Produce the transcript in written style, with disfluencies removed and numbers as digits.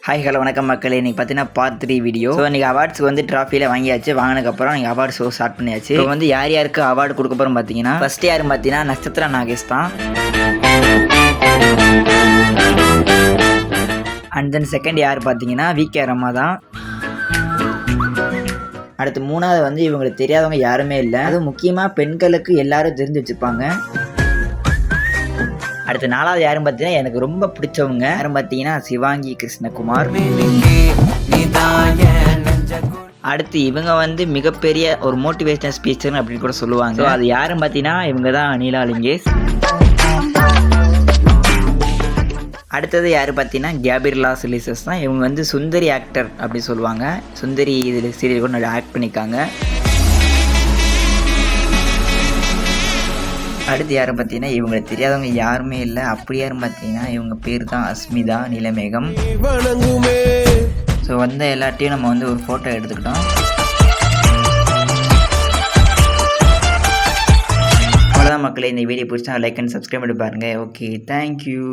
Hi hello வணக்கம் மக்களே. இன்றைக்கி பார்த்தீங்கன்னா பார்ட் 3 வீடியோ. ஸோ இன்றைக்கி அவார்ட்ஸ்க்கு வந்து ட்ராஃபியில் வாங்கியாச்சு. வாங்கினதுக்கப்புறம் நீங்கள் அவார்டு ஷோ ஸ்டார்ட் பண்ணியாச்சு. இப்போ வந்து யார் யாருக்கு அவார்டு கொடுக்க போகிறோம் பார்த்தீங்கன்னா, ஃபஸ்ட் யாருன்னு பார்த்தீங்கன்னா நட்சத்திர நாகேஷ் தான். அண்ட் தென் செகண்ட் யார் பார்த்தீங்கன்னா விகே ரமா தான். அடுத்து மூணாவது வந்து இவங்களுக்கு தெரியாதவங்க யாருமே இல்லை. அதுவும் முக்கியமாக பெண்களுக்கு எல்லாரும் தெரிஞ்சு வச்சுருப்பாங்க. அடுத்து நாலாவது யாரும் பார்த்தீங்கன்னா எனக்கு ரொம்ப பிடிச்சவங்க யாரும் பார்த்தீங்கன்னா சிவாங்கி கிருஷ்ணகுமார். அடுத்து இவங்க வந்து மிகப்பெரிய ஒரு மோட்டிவேஷனல் ஸ்பீச்சர் அப்படின்னு கூட சொல்லுவாங்க. அது யாரும் பார்த்தீங்கன்னா இவங்க தான் அனிலா லிங்கேஷ். அடுத்தது யார் பார்த்தீங்கன்னா கேபிர்லா சிலிசஸ் தான். இவங்க வந்து சுந்தரி ஆக்டர் அப்படி சொல்லுவாங்க. சுந்தரி இதில் சீரியல் கூட நல்லா ஆக்ட் பண்ணியிருக்காங்க. அடுத்து யாரும் பார்த்தீங்கன்னா இவங்களுக்கு தெரியாதவங்க யாருமே இல்லை. அப்படி யாரும் பார்த்தீங்கன்னா இவங்க பேர் தான் அஸ்மிதா நீலமேகம். ஸோ வந்த எல்லாத்தையும் நம்ம வந்து ஒரு ஃபோட்டோ எடுத்துக்கிட்டோம். அவ்வளோதான் மக்களே. இந்த வீடியோ பிடிச்சா லைக் அண்ட் சப்ஸ்கிரைப் பண்ணி பாருங்கள். Okay, thank you.